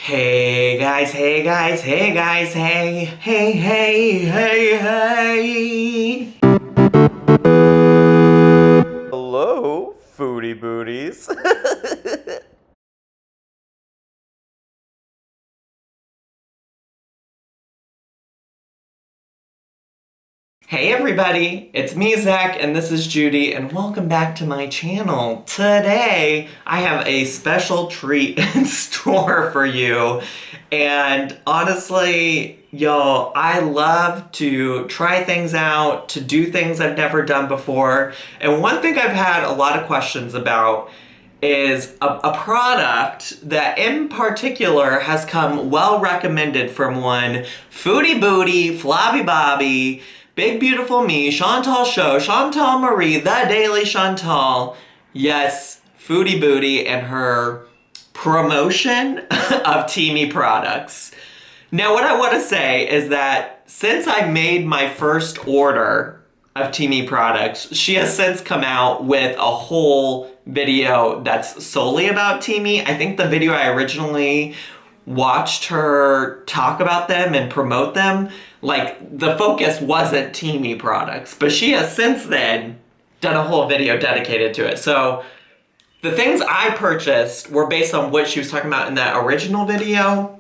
Hey guys, hey guys, hey guys, hey, hey, hey, hey, hey. Hello, foodie booties. Hey everybody, it's me, Zach, and this is Judy, and welcome back to my channel. Today, I have a special treat in store for you, and honestly, y'all, I love to try things out, to do things I've never done before, and one thing I've had a lot of questions about is a product that in particular has come well recommended from one foodie booty, flobby bobby, big beautiful me, Chantal Show, Chantal Marie, the Daily Chantal. Yes, foodie booty and her promotion of Teami products. Now what I want to say is that since I made my first order of Teami products, she has since come out with a whole video that's solely about Teami. I think the video I originally watched her talk about them and promote them, like the focus wasn't Teami products, but she has since then done a whole video dedicated to it. So the things I purchased were based on what she was talking about in that original video.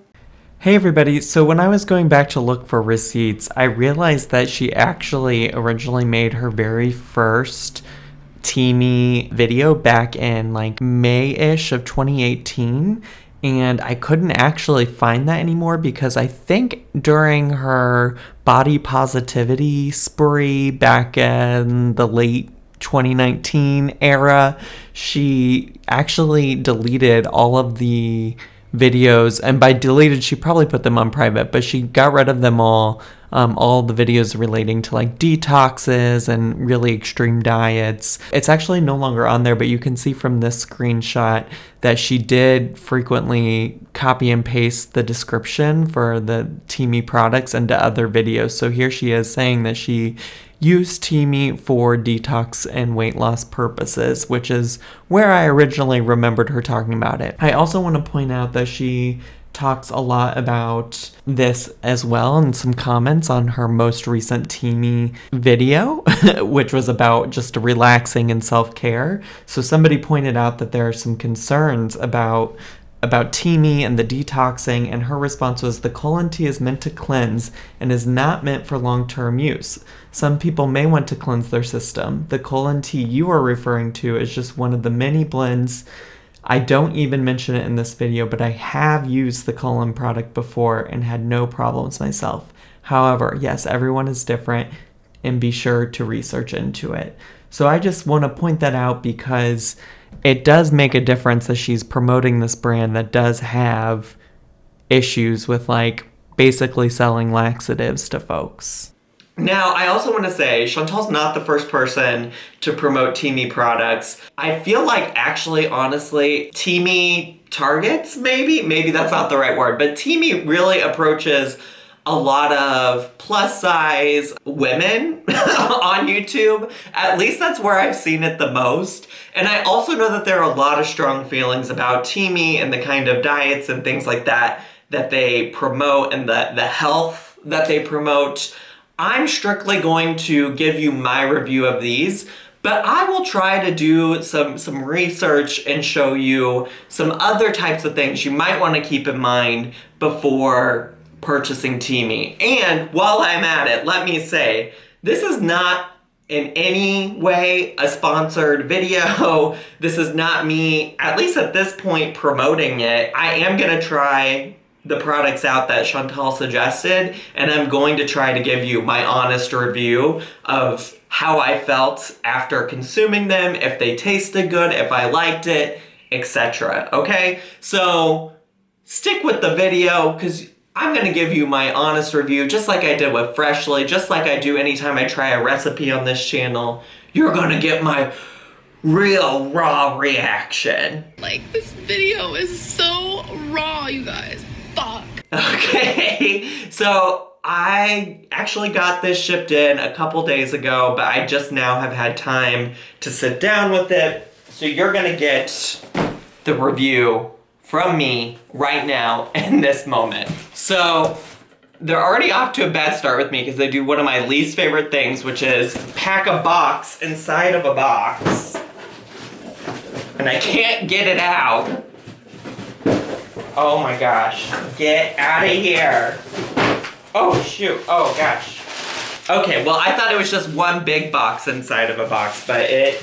Hey everybody, so when I was going back to look for receipts, I realized that she actually originally made her very first Teami video back in like May-ish of 2018, and I couldn't actually find that anymore because I think during her body positivity spree back in the late 2019 era, she actually deleted all of the videos, and by deleted she probably put them on private, but she got rid of them all the videos relating to like detoxes and really extreme diets. It's actually no longer on there, but you can see from this screenshot that she did frequently copy and paste the description for the Teami products into other videos. So here she is saying that she used Teami for detox and weight loss purposes, which is where I originally remembered her talking about it. I also want to point out that she talks a lot about this as well in some comments on her most recent Teami video, which was about just relaxing and self-care. So somebody pointed out that there are some concerns about Teami and the detoxing, and her response was, the colon tea is meant to cleanse and is not meant for long-term use. Some people may want to cleanse their system. The colon tea you are referring to is just one of the many blends. I don't even mention it in this video, but I have used the colon product before and had no problems myself. However, yes, everyone is different, and be sure to research into it. So I just want to point that out because it does make a difference as she's promoting this brand that does have issues with like basically selling laxatives to folks. Now, I also want to say, Chantal's not the first person to promote Teami products. I feel like actually, honestly, Teami targets, maybe that's not the right word, but Teami really approaches a lot of plus size women on YouTube. At least that's where I've seen it the most. And I also know that there are a lot of strong feelings about Teami and the kind of diets and things like that that they promote and the health that they promote. I'm strictly going to give you my review of these, but I will try to do some research and show you some other types of things you might want to keep in mind before purchasing Teami. And while I'm at it, let me say, this is not in any way a sponsored video. This is not me, at least at this point, promoting it. I am gonna try the products out that Chantal suggested, and I'm going to try to give you my honest review of how I felt after consuming them, if they tasted good, if I liked it, etc. Okay? So stick with the video because I'm gonna give you my honest review, just like I did with Freshly, just like I do anytime I try a recipe on this channel. You're gonna get my real raw reaction. Like, this video is so raw, you guys. Fuck. Okay, so I actually got this shipped in a couple days ago, but I just now have had time to sit down with it. So you're gonna get the review from me right now in this moment. So they're already off to a bad start with me because they do one of my least favorite things, which is pack a box inside of a box. And I can't get it out. Oh my gosh. Get out of here. Oh shoot. Oh gosh. Okay, well I thought it was just one big box inside of a box, but it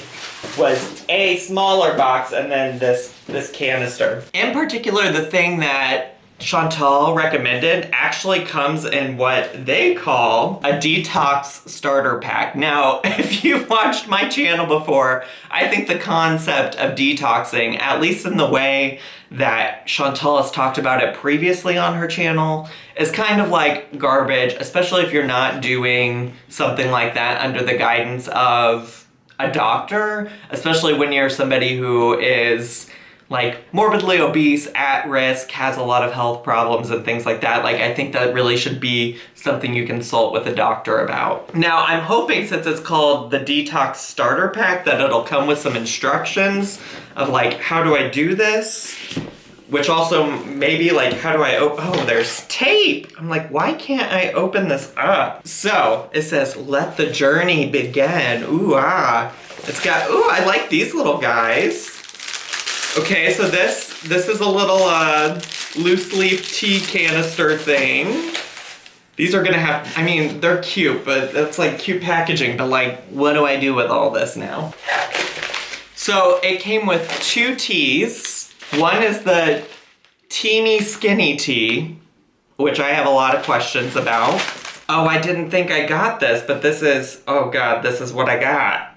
was a smaller box and then this canister. In particular, the thing that Chantal recommended actually comes in what they call a detox starter pack. Now, if you've watched my channel before, I think the concept of detoxing, at least in the way that Chantal has talked about it previously on her channel, is kind of like garbage, especially if you're not doing something like that under the guidance of a doctor, especially when you're somebody who is like morbidly obese, at risk, has a lot of health problems and things like that. Like, I think that really should be something you consult with a doctor about. Now, I'm hoping, since it's called the Detox Starter Pack, that it'll come with some instructions of like, how do I do this? Which also maybe like, how do I open, oh, there's tape. I'm like, why can't I open this up? So it says, let the journey begin. Ooh, ah. It's got, ooh, I like these little guys. Okay, so this is a little loose leaf tea canister thing. These are gonna have, I mean, they're cute, but that's like cute packaging, but like, what do I do with all this now? So it came with 2 teas. One is the Teami skinny tea, which I have a lot of questions about. Oh, I didn't think I got this, but this is, oh God, this is what I got.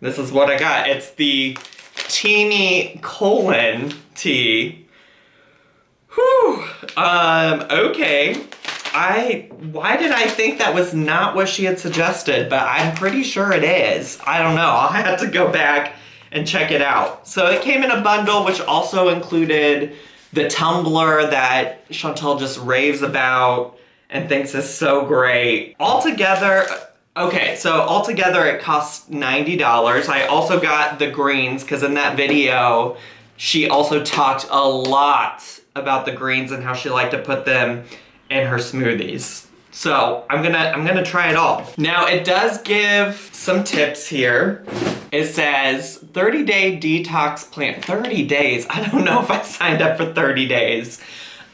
This is what I got. It's the Teami colon tea. Whew. Okay. Why did I think that was not what she had suggested, but I'm pretty sure it is. I don't know. I'll have to go back and check it out. So it came in a bundle, which also included the tumbler that Chantal just raves about and thinks is so great. Altogether, okay, so altogether it costs $90. I also got the greens, because in that video, she also talked a lot about the greens and how she liked to put them in her smoothies. So I'm gonna try it all. Now it does give some tips here. It says 30-day detox plan. 30 days, I don't know if I signed up for 30 days.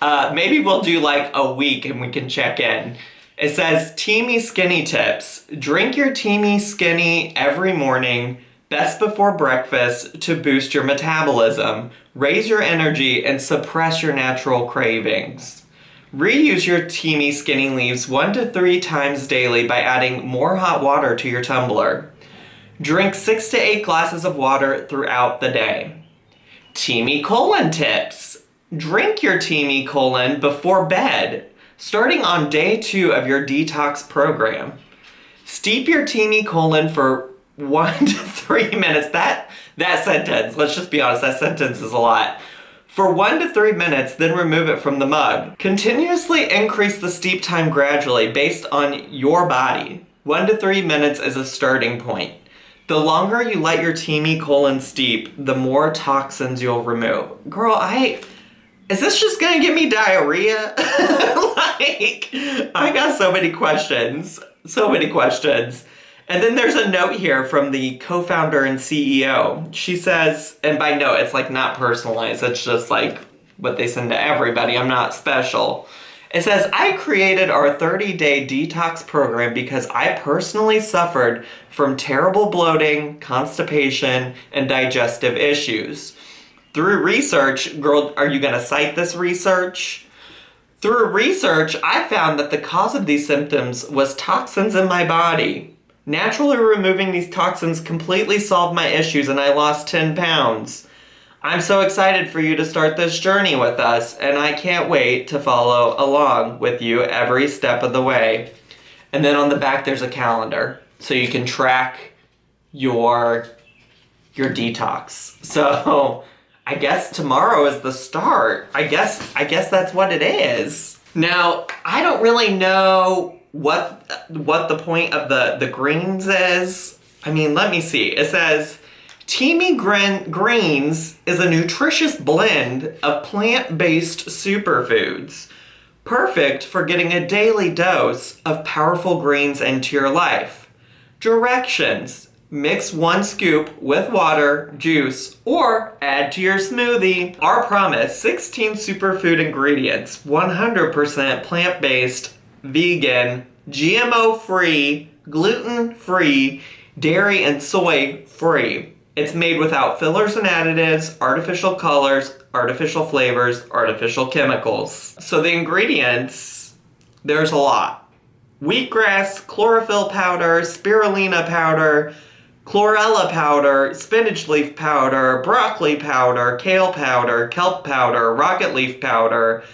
Maybe we'll do like a week and we can check in. It says Teami skinny tips. Drink your Teami skinny every morning, best before breakfast, to boost your metabolism, raise your energy, and suppress your natural cravings. Reuse your Teami skinny leaves 1 to 3 times daily by adding more hot water to your tumbler. Drink 6 to 8 glasses of water throughout the day. Teami colon tips. Drink your Teami colon before bed, starting on day 2 of your detox program. Steep your Teami colon for 1 to 3 minutes. That sentence, let's just be honest, that sentence is a lot. For 1 to 3 minutes, then remove it from the mug. Continuously increase the steep time gradually based on your body. 1 to 3 minutes is a starting point. The longer you let your Teami colon steep, the more toxins you'll remove. Girl, is this just gonna give me diarrhea? Like, I got so many questions. So many questions. And then there's a note here from the co-founder and CEO. She says, and by note, it's like not personalized. It's just like what they send to everybody. I'm not special. It says, I created our 30-day detox program because I personally suffered from terrible bloating, constipation, and digestive issues. Through research, girl, are you gonna cite this research? Through research, I found that the cause of these symptoms was toxins in my body. Naturally removing these toxins completely solved my issues and I lost 10 pounds. I'm so excited for you to start this journey with us, and I can't wait to follow along with you every step of the way. And then on the back there's a calendar, so you can track your detox. So I guess tomorrow is the start. I guess that's what it is. Now, I don't really know what the point of the greens is. I mean, let me see. It says Teami Greens is a nutritious blend of plant-based superfoods, perfect for getting a daily dose of powerful greens into your life. Directions: mix 1 scoop with water, juice, or add to your smoothie. Our promise: 16 superfood ingredients, 100% plant-based, vegan, GMO-free, gluten-free, dairy and soy-free. It's made without fillers and additives, artificial colors, artificial flavors, artificial chemicals. So the ingredients, there's a lot. Wheatgrass, chlorophyll powder, spirulina powder, chlorella powder, spinach leaf powder, broccoli powder, kale powder, kelp powder, rocket leaf powder,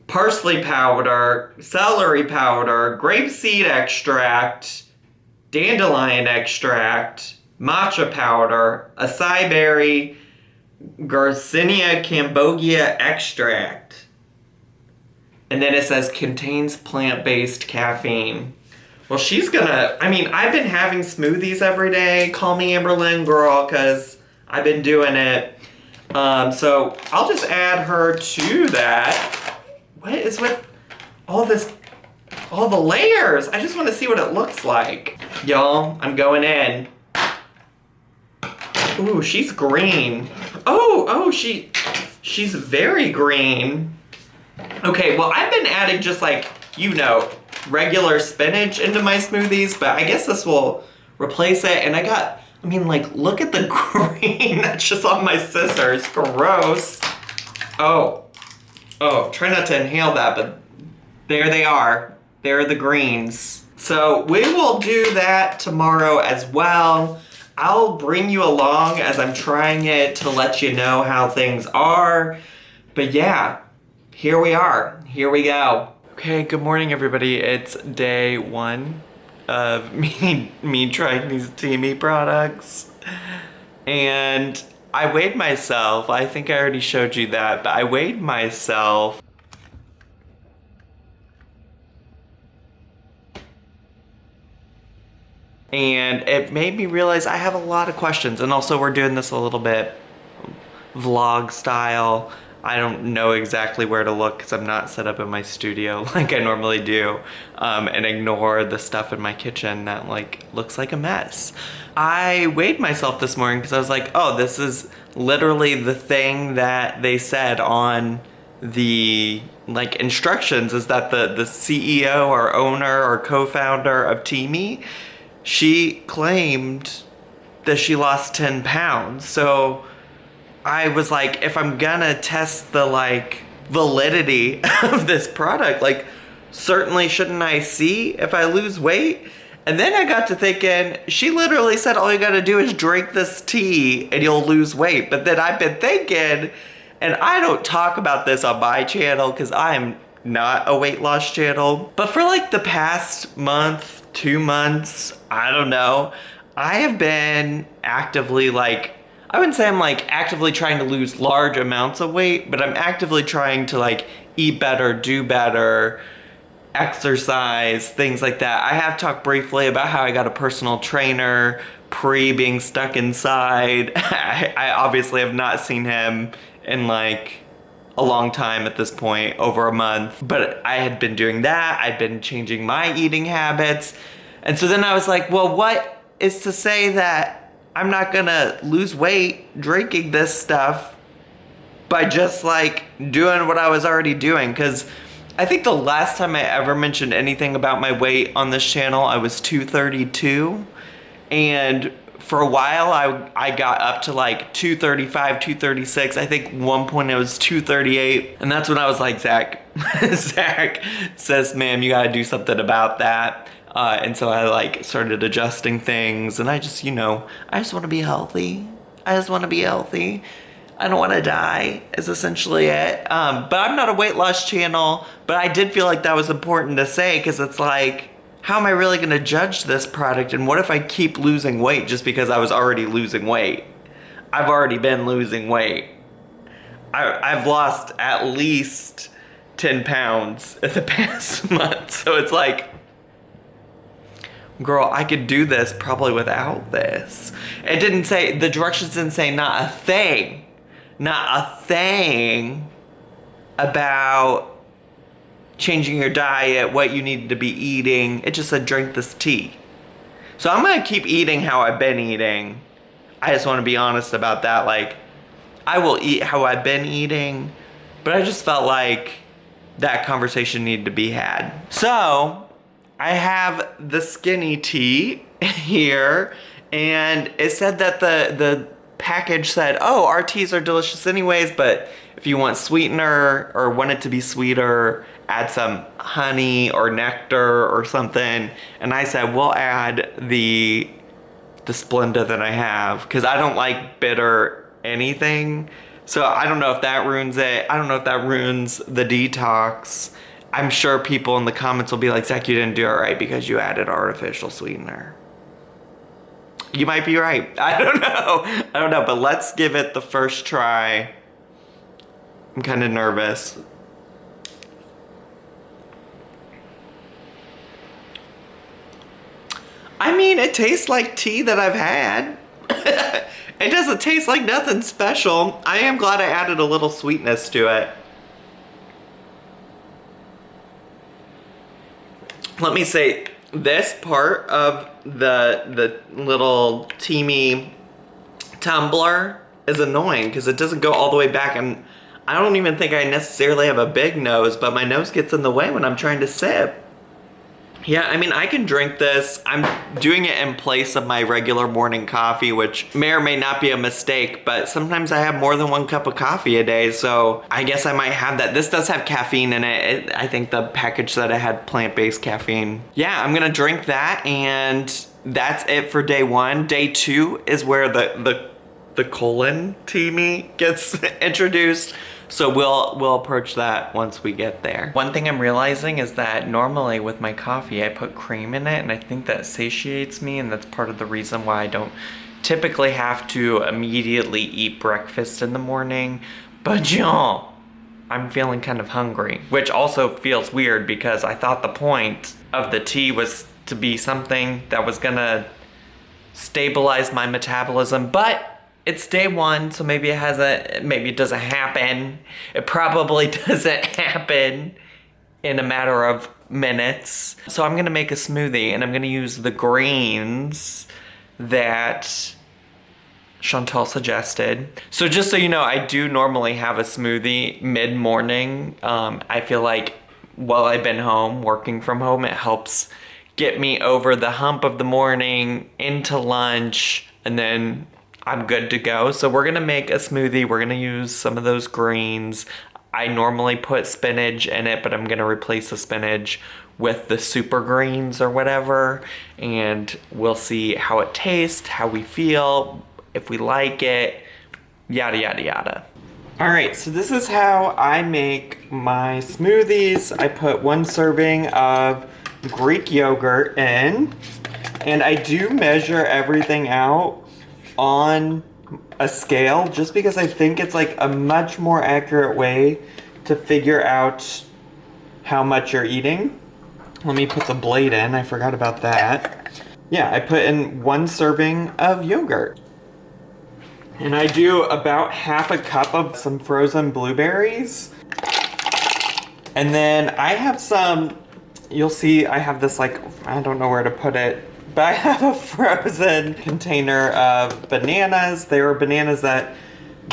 parsley powder, celery powder, grapeseed extract, dandelion extract, matcha powder, acai berry, Garcinia cambogia extract. And then it says contains plant-based caffeine. Well, she's gonna, I've been having smoothies every day. Call me Amberlynn girl, because I've been doing it. So I'll just add her to that. What is with all the layers? I just want to see what it looks like. Y'all, I'm going in. Ooh, she's green. She's very green. Okay, well, I've been adding just regular spinach into my smoothies, but I guess this will replace it. And look at the green that's just on my scissors. Gross. Oh, try not to inhale that, but there they are. There are the greens. So we will do that tomorrow as well. I'll bring you along as I'm trying it to let you know how things are. But yeah, here we are. Here we go. Okay, good morning everybody. It's day 1 of me trying these Teami products. And I weighed myself. I think I already showed you that, but I weighed myself. And it made me realize I have a lot of questions. And also we're doing this a little bit vlog style. I don't know exactly where to look because I'm not set up in my studio like I normally do. And ignore the stuff in my kitchen that looks like a mess. I weighed myself this morning because I was like, oh, this is literally the thing that they said on the instructions, is that the CEO or owner or co-founder of Teami, she claimed that she lost 10 pounds. So I was like, if I'm gonna test the validity of this product, certainly shouldn't I see if I lose weight? And then I got to thinking, she literally said all you gotta do is drink this tea and you'll lose weight. But then I've been thinking, and I don't talk about this on my channel because I'm not a weight loss channel, but for the past month, 2 months, I don't know, I have been actively I wouldn't say I'm actively trying to lose large amounts of weight, but I'm actively trying to eat better, do better, exercise, things like that. I have talked briefly about how I got a personal trainer pre being stuck inside. I obviously have not seen him in a long time at this point, over a month, but I had been doing that. I'd been changing my eating habits. And so then I was like, well, what is to say that I'm not gonna lose weight drinking this stuff by just doing what I was already doing? Because I think the last time I ever mentioned anything about my weight on this channel, I was 232. And for a while, I got up to 235, 236. I think one point it was 238. And that's when I was like, Zach says, ma'am, you gotta do something about that. And so I started adjusting things, and I just want to be healthy. I don't want to die is essentially it. But I'm not a weight loss channel, but I did feel like that was important to say, because it's how am I really going to judge this product? And what if I keep losing weight just because I was already losing weight? I've already been losing weight. I've lost at least 10 pounds in the past month. So it's girl, I could do this probably without this. It didn't say, the directions didn't say not a thing about changing your diet, what you needed to be eating. It just said drink this tea. So I'm gonna keep eating how I've been eating. I just want to be honest about that. Like, I will eat how I've been eating, but I just felt like that conversation needed to be had. So I have the skinny tea here, and it said that the package said, oh, our teas are delicious anyways, but if you want sweetener or want it to be sweeter, add some honey or nectar or something. And I said, we'll add the Splenda that I have, because I don't like bitter anything. So I don't know if that ruins it. I don't know if that ruins the detox. I'm sure people in the comments will be like, Zach, you didn't do it right because you added artificial sweetener. You might be right. I don't know, but let's give it the first try. I'm kind of nervous. I mean, it tastes like tea that I've had. It doesn't taste like nothing special. I am glad I added a little sweetness to it. Let me say, this part of the little Teami tumbler is annoying because it doesn't go all the way back, and I don't even think I necessarily have a big nose, but my nose gets in the way when I'm trying to sip. Yeah, I mean, I can drink this. I'm doing it in place of my regular morning coffee, which may or may not be a mistake, but sometimes I have more than 1 cup of coffee a day, so I guess I might have that. This does have caffeine in it. I think the package said it had plant-based caffeine. Yeah, I'm gonna drink that, and that's it for day 1. Day 2 is where the colon Teami gets introduced. So we'll approach that once we get there. One thing I'm realizing is that normally with my coffee, I put cream in it, and I think that satiates me, and that's part of the reason why I don't typically have to immediately eat breakfast in the morning. But y'all, I'm feeling kind of hungry, which also feels weird because I thought the point of the tea was to be something that was gonna stabilize my metabolism, but it's day 1, so maybe it doesn't happen. It probably doesn't happen in a matter of minutes. So I'm gonna make a smoothie, and I'm gonna use the greens that Chantal suggested. So just so you know, I do normally have a smoothie mid-morning. I feel like while I've been home, working from home, it helps get me over the hump of the morning into lunch, and then I'm good to go. So we're gonna make a smoothie. We're gonna use some of those greens. I normally put spinach in it, but I'm gonna replace the spinach with the super greens or whatever. And we'll see how it tastes, how we feel, if we like it, yada, yada, yada. All right, so this is how I make my smoothies. I put 1 serving of Greek yogurt in, and I do measure everything out on a scale just because I think it's like a much more accurate way to figure out how much you're eating. Let me put the blade in, I forgot about that. Yeah, I put in 1 serving of yogurt. And I do about half a cup of some frozen blueberries. And then I have some, you'll see I have this like, I don't know where to put it, but I have a frozen container of bananas. They were bananas that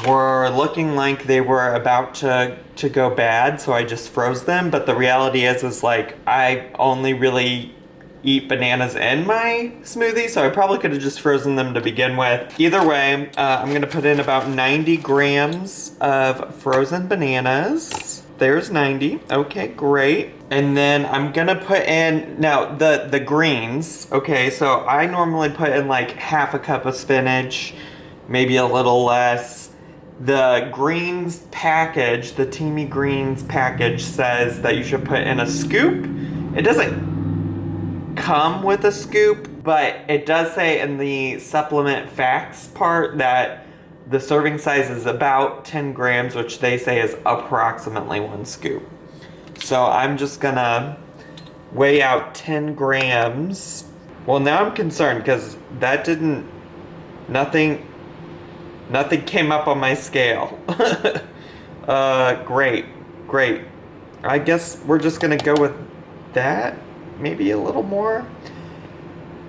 were looking like they were about to go bad, so I just froze them. But the reality is like I only really eat bananas in my smoothie, so I probably could have just frozen them to begin with. Either way, I'm gonna put in about 90 grams of frozen bananas. There's 90. Okay, great. And then I'm gonna put in, now the greens. Okay, so I normally put in like half a cup of spinach, maybe a little less. The greens package, the Teami greens package says that you should put in a scoop. It doesn't come with a scoop, but it does say in the supplement facts part that the serving size is about 10 grams, which they say is approximately 1 scoop. So I'm just gonna weigh out 10 grams Well, now I'm concerned because that didn't, nothing came up on my scale. Great, great. I guess we're just gonna go with that. Maybe a little more.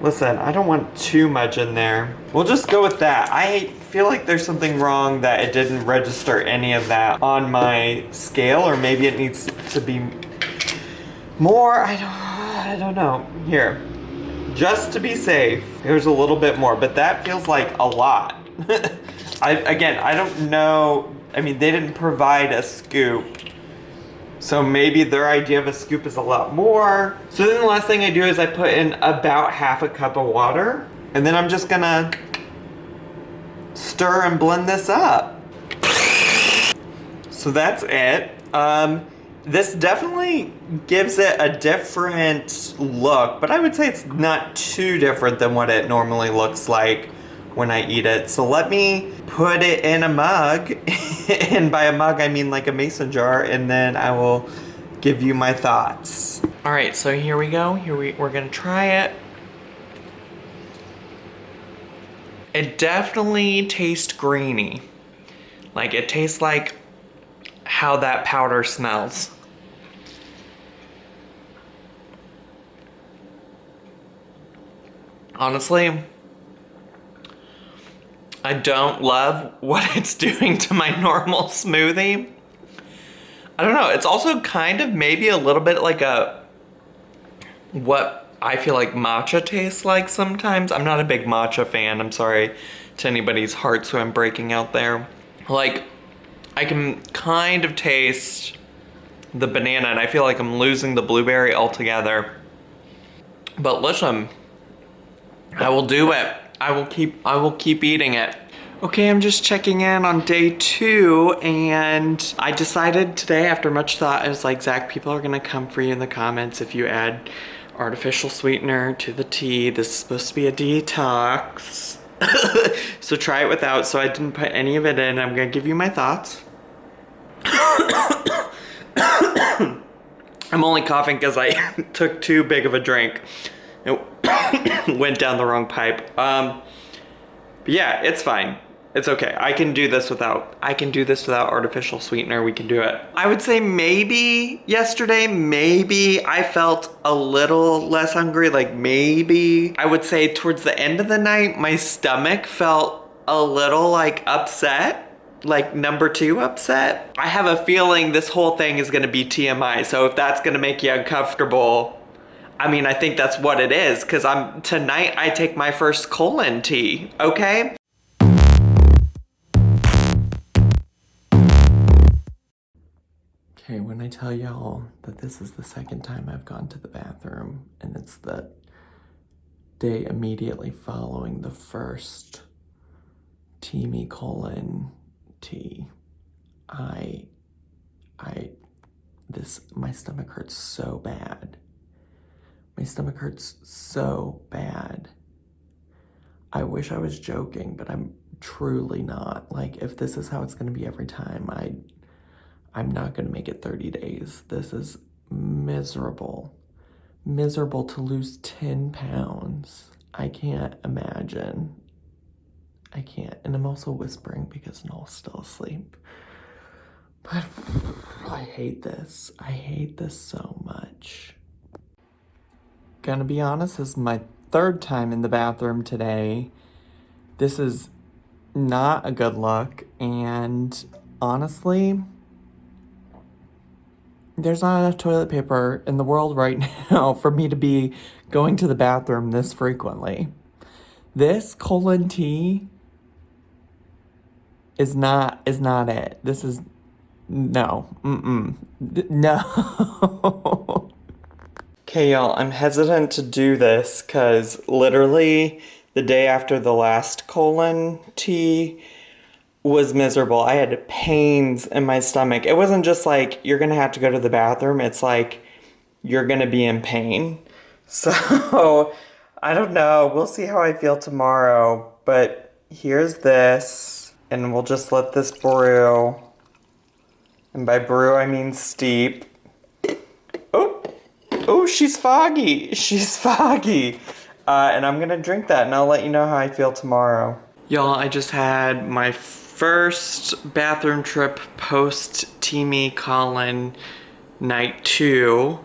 Listen, I don't want too much in there. We'll just go with that. I feel like there's something wrong that it didn't register any of that on my scale, or maybe it needs to be more. I don't know. Here, just to be safe, here's a little bit more, but that feels like a lot. I don't know. I mean, they didn't provide a scoop. So maybe their idea of a scoop is a lot more. So then the last thing I do is I put in about half a cup of water. And then I'm just gonna stir and blend this up. So that's it. This definitely gives it a different look, but I would say it's not too different than what it normally looks like when I eat it. So let me put it in a mug, and by a mug I mean like a mason jar, and then I will give you my thoughts. All right, so here we go. We're gonna try it. It definitely tastes greeny. Like it tastes like how that powder smells. Honestly, I don't love what it's doing to my normal smoothie. I don't know, it's also kind of maybe a little bit like what I feel like matcha tastes like sometimes. I'm not a big matcha fan, I'm sorry to anybody's hearts who I'm breaking out there. Like, I can kind of taste the banana, and I feel like I'm losing the blueberry altogether. But listen, I will do it. I will keep eating it. Okay, I'm just checking in on day 2, and I decided today, after much thought, I was like, Zach, people are gonna come for you in the comments if you add artificial sweetener to the tea. This is supposed to be a detox. So try it without, so I didn't put any of it in. I'm gonna give you my thoughts. I'm only coughing because I took too big of a drink. It went down the wrong pipe. But yeah, it's fine. It's okay. I can do this without artificial sweetener. We can do it. I would say maybe yesterday, maybe I felt a little less hungry. Like maybe I would say towards the end of the night, my stomach felt a little like upset. Like number 2 upset. I have a feeling this whole thing is gonna be TMI. So if that's gonna make you uncomfortable, I mean, I think that's what it is, because tonight I take my first colon tea, okay? Okay, when I tell y'all that this is the second time I've gone to the bathroom, and it's the day immediately following the first Teami colon tea, my stomach hurts so bad. My stomach hurts so bad. I wish I was joking, but I'm truly not. Like, if this is how it's gonna be every time, I'm not gonna make it 30 days. This is miserable. Miserable to lose 10 pounds. I can't imagine. I can't. And I'm also whispering because Noel's still asleep. But I hate this. I hate this so much. Gonna be honest, this is my 3rd time in the bathroom today. This is not a good look, and honestly, there's not enough toilet paper in the world right now for me to be going to the bathroom this frequently. This colon tea is not it. This is no. No. Okay, y'all, I'm hesitant to do this because literally the day after the last colon tea was miserable. I had pains in my stomach. It wasn't just like, you're gonna have to go to the bathroom. It's like, you're gonna be in pain. So, I don't know. We'll see how I feel tomorrow. But here's this, and we'll just let this brew. And by brew, I mean steep. Oh, she's foggy. She's foggy. And I'm gonna drink that, and I'll let you know how I feel tomorrow. Y'all, I just had my first bathroom trip post Teami Colin night 2,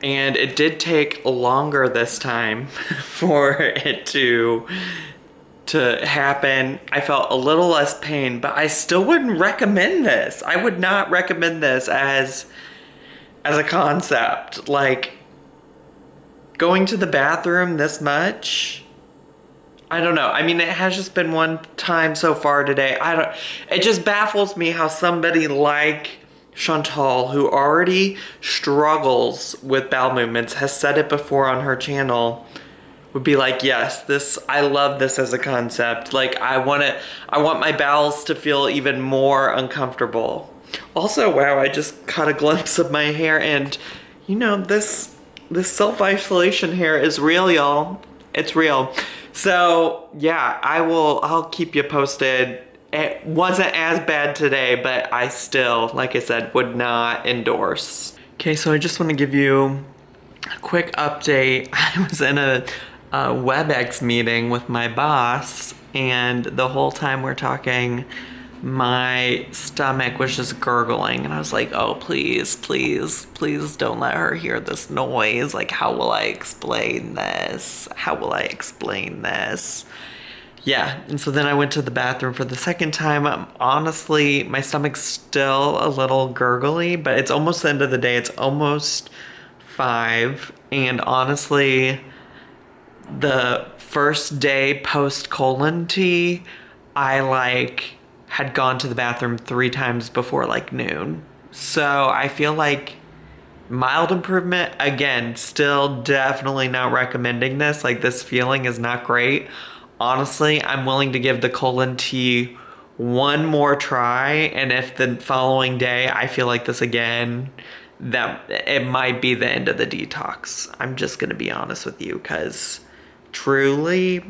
and it did take longer this time for it to happen. I felt a little less pain, but I still wouldn't recommend this. I would not recommend this as a concept. Like, going to the bathroom this much, I don't know. I mean, it has just been one time so far today. It just baffles me how somebody like Chantal, who already struggles with bowel movements, has said it before on her channel, would be like, yes, I love this as a concept. Like, I want my bowels to feel even more uncomfortable. Also, wow, I just caught a glimpse of my hair, and you know, this self-isolation hair is real, y'all. It's real. So yeah, I'll keep you posted. It wasn't as bad today, but I still, like I said, would not endorse. Okay, so I just want to give you a quick update. I was in a WebEx meeting with my boss, and the whole time we're talking, my stomach was just gurgling, and I was like, oh, please, please, please don't let her hear this noise. Like, how will I explain this? How will I explain this? Yeah, and so then I went to the bathroom for the second time. Honestly, my stomach's still a little gurgly, but it's almost the end of the day. It's almost 5, and honestly, the first day post-colon tea, I had gone to the bathroom 3 times before noon. So I feel like mild improvement. Again, still definitely not recommending this. This feeling is not great. Honestly, I'm willing to give the colon tea one more try, and if the following day I feel like this again, that it might be the end of the detox. I'm just gonna be honest with you, because truly,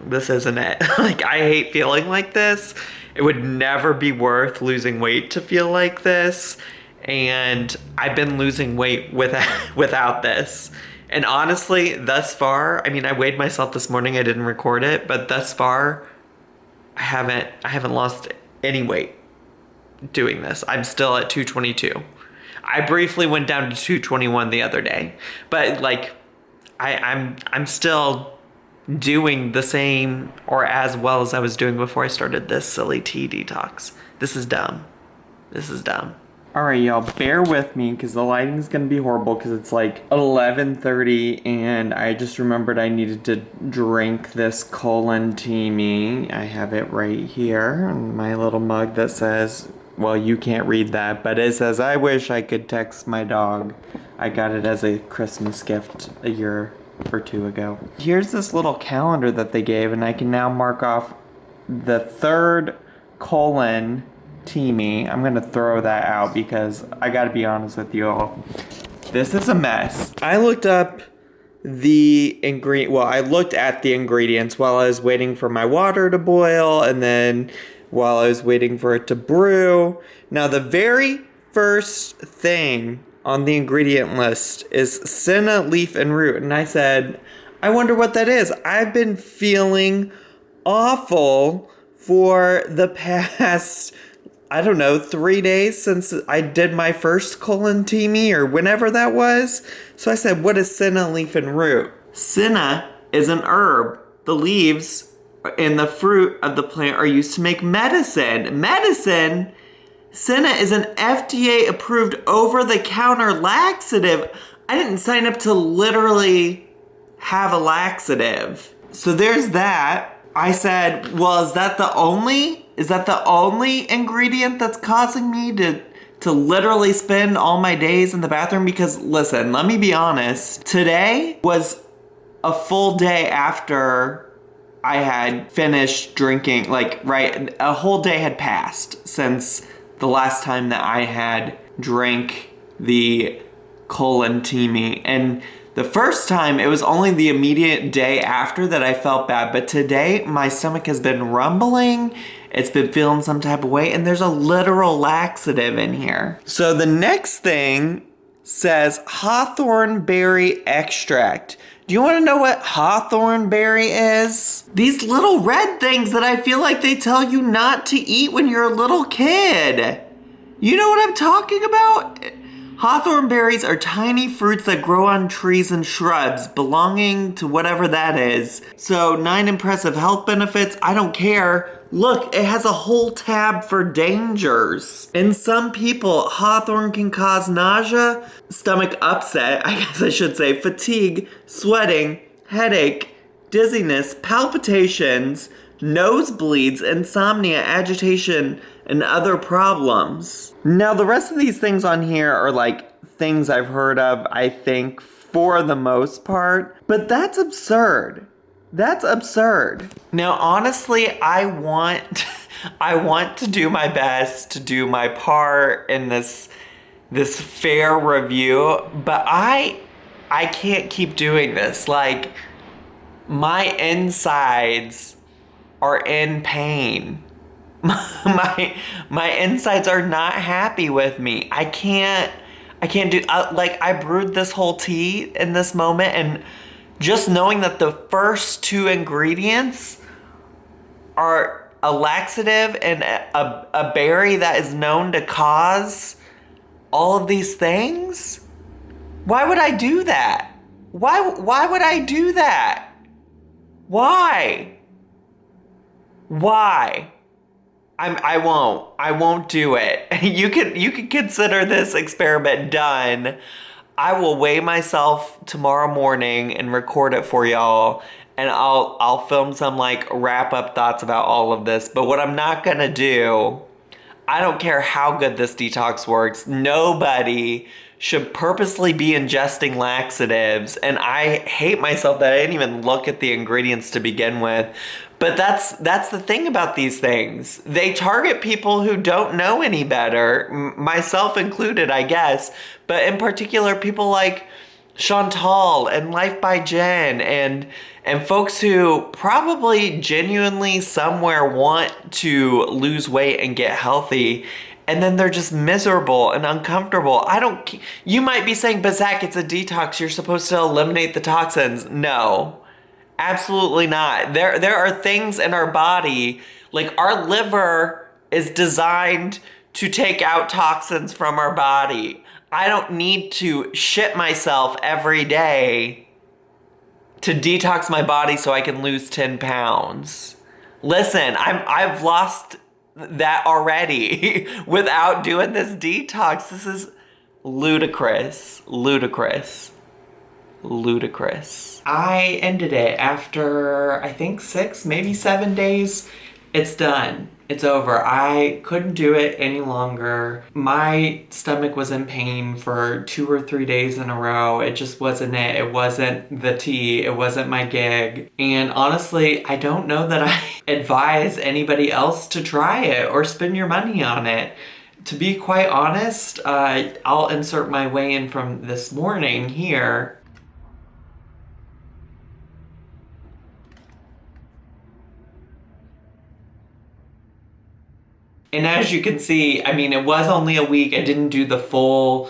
this isn't it. I hate feeling like this. It would never be worth losing weight to feel like this, and I've been losing weight without this. And honestly, thus far, I mean, I weighed myself this morning, I didn't record it, but thus far, I haven't lost any weight doing this. I'm still at 222. I briefly went down to 221 the other day, but I'm still doing the same or as well as I was doing before I started this silly tea detox. This is dumb. This is dumb. Alright, y'all, bear with me because the lighting's gonna be horrible because it's 11:30 and I just remembered I needed to drink this colon Teami. I have it right here in my little mug that says, well, you can't read that, but it says, I wish I could text my dog. I got it as a Christmas gift a year or 2 ago. Here's this little calendar that they gave, and I can now mark off the 3rd colon Teami. I'm gonna throw that out because I gotta be honest with you all. This is a mess. I looked up the I looked at the ingredients while I was waiting for my water to boil, and then while I was waiting for it to brew. Now, the very first thing on the ingredient list is senna leaf and root, and I said, I wonder what that is. I've been feeling awful for the past, I don't know, 3 days since I did my first colon Teami or whenever that was. So I said, what is senna leaf and root? Senna is an herb. The leaves and the fruit of the plant are used to make medicine. Medicine? Senna is an FDA approved over-the-counter laxative. I didn't sign up to literally have a laxative. So there's that. I said, well, is that the only ingredient that's causing me to literally spend all my days in the bathroom? Because listen, let me be honest. Today was a full day after I had finished drinking, a whole day had passed since the last time that I had drank the colon Teami. And the first time, it was only the immediate day after that I felt bad. But today, my stomach has been rumbling. It's been feeling some type of way. And there's a literal laxative in here. So the next thing says hawthorn berry extract. Do you want to know what hawthorn berry is? These little red things that I feel like they tell you not to eat when you're a little kid. You know what I'm talking about? Hawthorn berries are tiny fruits that grow on trees and shrubs belonging to whatever that is. So 9 impressive health benefits, I don't care. Look, it has a whole tab for dangers. In some people, hawthorn can cause nausea, stomach upset, I guess I should say, fatigue, sweating, headache, dizziness, palpitations, nosebleeds, insomnia, agitation, and other problems. Now, the rest of these things on here are like things I've heard of, I think, for the most part. But that's absurd. That's absurd. Now, honestly, I want to do my best to do my part in this fair review, but I can't keep doing this. Like, my insides are in pain. My insides are not happy with me. I can't do, I brewed this whole tea in this moment, and just knowing that the first 2 ingredients are a laxative and a berry that is known to cause all of these things, why would I do that? Why would I do that? Why? I won't do it. You can consider this experiment done. I will weigh myself tomorrow morning and record it for y'all, and I'll film some like wrap up thoughts about all of this. But what I'm not gonna do, I don't care how good this detox works, nobody should purposely be ingesting laxatives, and I hate myself that I didn't even look at the ingredients to begin with. But that's the thing about these things. They target people who don't know any better, myself included, I guess. But in particular, people like Chantal and Life by Jen and folks who probably genuinely somewhere want to lose weight and get healthy, and then they're just miserable and uncomfortable. You might be saying, but Zach, it's a detox. You're supposed to eliminate the toxins. No. Absolutely not. There are things in our body, like our liver is designed to take out toxins from our body. I don't need to shit myself every day to detox my body so I can lose 10 pounds. Listen, I've lost that already without doing this detox. This is ludicrous. I ended it after, I think 6, maybe 7 days. It's done. It's over. I couldn't do it any longer. My stomach was in pain for 2 or 3 days in a row. It just wasn't it. It wasn't the tea. It wasn't my gig. And honestly, I don't know that I advise anybody else to try it or spend your money on it. To be quite honest, I'll insert my weigh-in from this morning here. And as you can see, I mean, it was only a week. I didn't do the full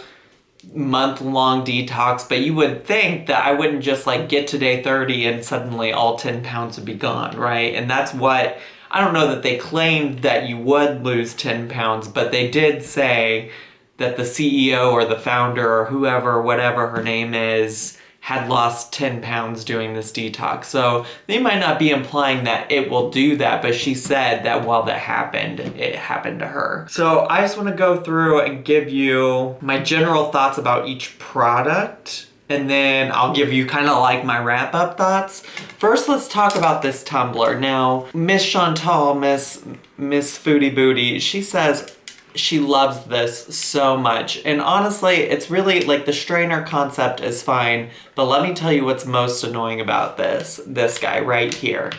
month-long detox, but you would think that I wouldn't just like get to day 30 and suddenly all 10 pounds would be gone, right? And that's what, I don't know that they claimed that you would lose 10 pounds, but they did say that the CEO or the founder or whoever, whatever her name is, had lost 10 pounds doing this detox. So they might not be implying that it will do that, but she said that while that happened, it happened to her. So I just want to go through and give you my general thoughts about each product, and then I'll give you kind of like my wrap-up thoughts. First, let's talk about this tumbler. Now, Miss Chantal, Miss Foodie Booty, she says she loves this so much. And honestly, it's really like the strainer concept is fine, but let me tell you what's most annoying about this guy right here.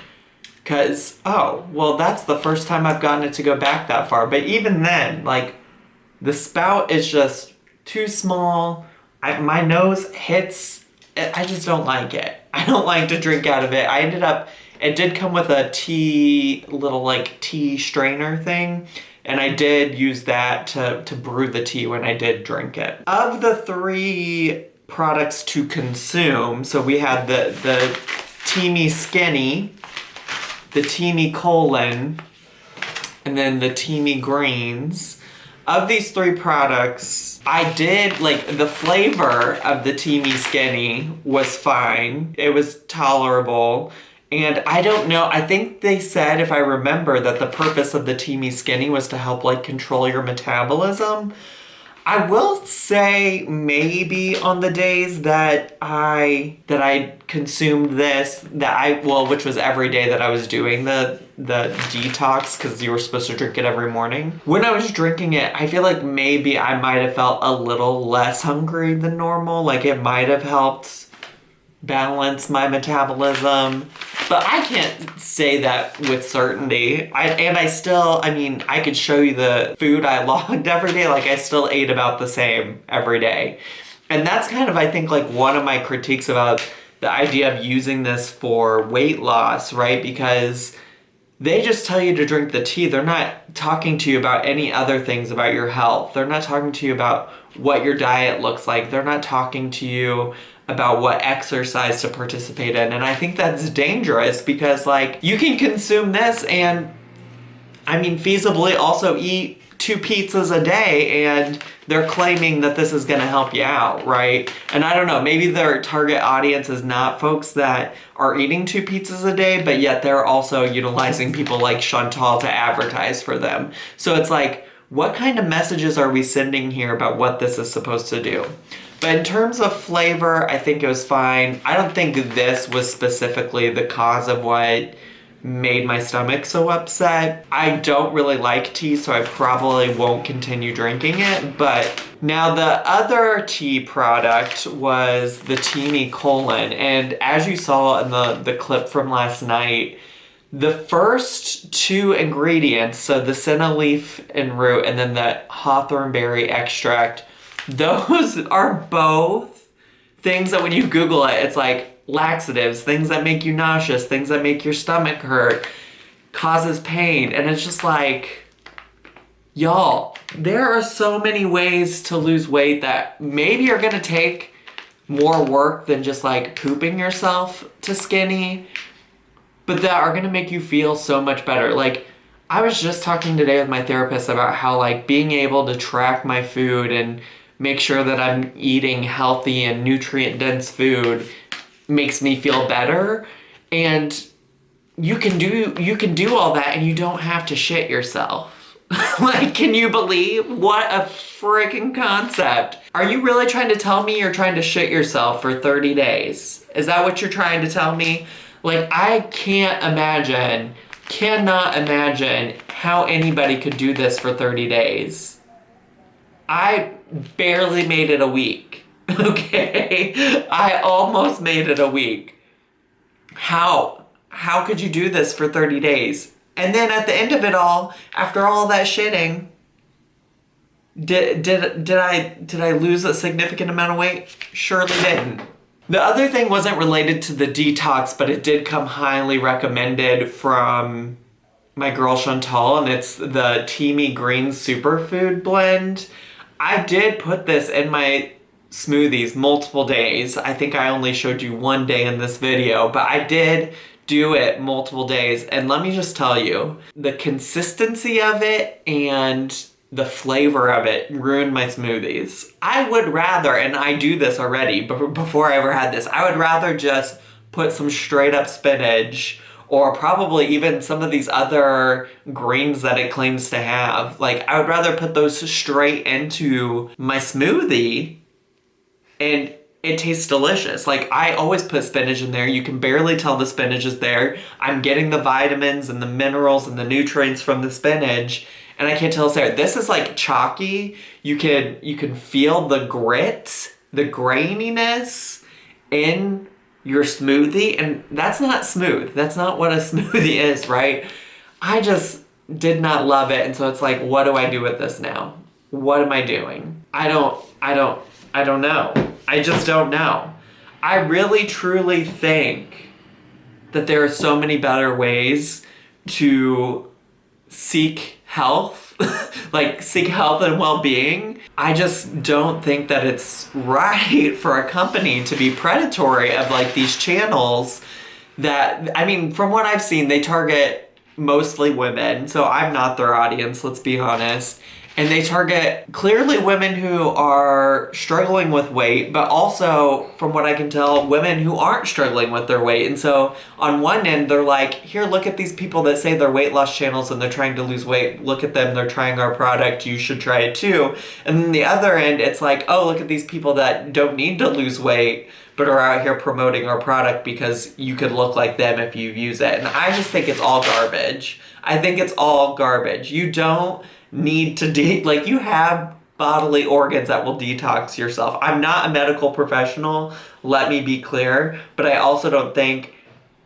Cause, oh, well, that's the first time I've gotten it to go back that far. But even then, like, the spout is just too small. My nose hits, I just don't like it. I don't like to drink out of it. It did come with a tea strainer thing. And I did use that to brew the tea when I did drink it. Of the 3 products to consume, so we had the Teami Skinny, the Teami Colon, and then the Teami Greens. Of these 3 products, I did, like, the flavor of the Teami Skinny was fine. It was tolerable. And I don't know, I think they said, if I remember, that the purpose of the Teami Skinny was to help, like, control your metabolism. I will say maybe on the days that I consumed this, which was every day that I was doing the detox, because you were supposed to drink it every morning. When I was drinking it, I feel like maybe I might have felt a little less hungry than normal. Like, it might have helped balance my metabolism, but I can't say that with certainty. I could show you the food I logged every day. Like, I still ate about the same every day. And that's kind of, I think, like, one of my critiques about the idea of using this for weight loss, right? Because they just tell you to drink the tea. They're not talking to you about any other things about your health. They're not talking to you about what your diet looks like. They're not talking to you about what exercise to participate in. And I think that's dangerous because, like, you can consume this and, feasibly also eat 2 pizzas a day, and they're claiming that this is gonna help you out, right? And I don't know, maybe their target audience is not folks that are eating 2 pizzas a day, but yet they're also utilizing people like Chantal to advertise for them. So it's like, what kind of messages are we sending here about what this is supposed to do? But in terms of flavor, I think it was fine. I don't think this was specifically the cause of what made my stomach so upset. I don't really like tea, so I probably won't continue drinking it. But now the other tea product was the Teami Colon. And as you saw in the clip from last night, the first 2 ingredients, so the senna leaf and root and then the hawthorn berry extract, those are both things that when you Google it, it's like laxatives, things that make you nauseous, things that make your stomach hurt, causes pain. And it's just like, y'all, there are so many ways to lose weight that maybe are gonna take more work than just like pooping yourself to skinny, but that are gonna make you feel so much better. Like, I was just talking today with my therapist about how, like, being able to track my food and make sure that I'm eating healthy and nutrient-dense food makes me feel better. And you can do all that and you don't have to shit yourself. Like, can you believe? What a freaking concept. Are you really trying to tell me you're trying to shit yourself for 30 days? Is that what you're trying to tell me? Like, I cannot imagine how anybody could do this for 30 days. I barely made it a week, okay? I almost made it a week. How could you do this for 30 days? And then at the end of it all, after all that shitting, did I lose a significant amount of weight? Surely didn't. The other thing wasn't related to the detox, but it did come highly recommended from my girl Chantal, and it's the Teami Green Superfood Blend. I did put this in my smoothies multiple days. I think I only showed you one day in this video, but I did do it multiple days. And let me just tell you, the consistency of it and the flavor of it ruined my smoothies. I would rather, and I do this already, before I ever had this, I would rather just put some straight up spinach or probably even some of these other greens that it claims to have. Like, I would rather put those straight into my smoothie and it tastes delicious. Like, I always put spinach in there. You can barely tell the spinach is there. I'm getting the vitamins and the minerals and the nutrients from the spinach, and I can't tell it's there. This is like chalky. You can feel the grit, the graininess in your smoothie, and that's not smooth. That's not what a smoothie is, right? I just did not love it, and so it's like, what do I do with this now? What am I doing? I don't know. I just don't know. I really truly think that there are so many better ways to seek health like seek health and well-being. I just don't think that it's right for a company to be predatory of like these channels that, I mean, from what I've seen, they target mostly women, so I'm not their audience, let's be honest. And they target clearly women who are struggling with weight, but also, from what I can tell, women who aren't struggling with their weight. And so on one end, they're like, here, look at these people that say they're weight loss channels and they're trying to lose weight. Look at them, they're trying our product, you should try it too. And then the other end, it's like, oh, look at these people that don't need to lose weight, but are out here promoting our product because you could look like them if you use it. And I just think it's all garbage. I think it's all garbage. You don't need to like, you have bodily organs that will detox yourself. I'm not a medical professional, let me be clear, but I also don't think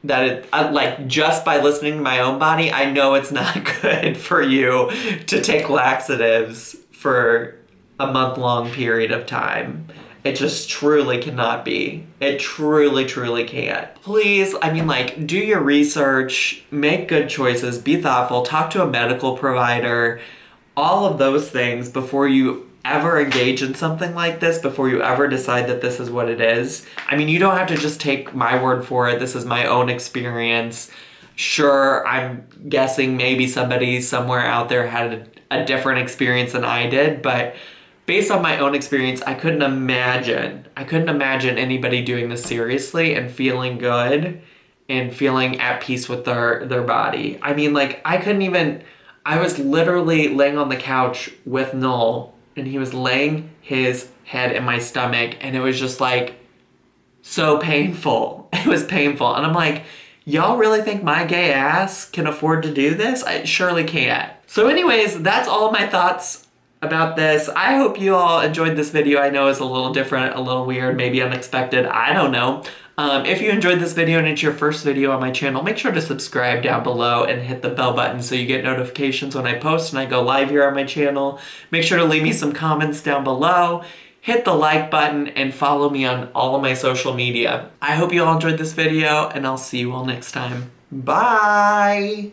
that it, like, just by listening to my own body, I know it's not good for you to take laxatives for a month-long period of time. It just truly cannot be. It truly, truly can't. Please, I mean, like, do your research, make good choices, be thoughtful, talk to a medical provider, all of those things before you ever engage in something like this, before you ever decide that this is what it is. I mean, you don't have to just take my word for it. This is my own experience. Sure, I'm guessing maybe somebody somewhere out there had a different experience than I did, but based on my own experience, I couldn't imagine anybody doing this seriously and feeling good and feeling at peace with their body. I mean, like, I was literally laying on the couch with Noel, and he was laying his head in my stomach, and it was just like so painful. It was painful. And I'm like, y'all really think my gay ass can afford to do this? I surely can't. So anyways, that's all my thoughts about this. I hope you all enjoyed this video. I know it's a little different, a little weird, maybe unexpected. I don't know. If you enjoyed this video and it's your first video on my channel, make sure to subscribe down below and hit the bell button so you get notifications when I post and I go live here on my channel. Make sure to leave me some comments down below. Hit the like button and follow me on all of my social media. I hope you all enjoyed this video and I'll see you all next time. Bye!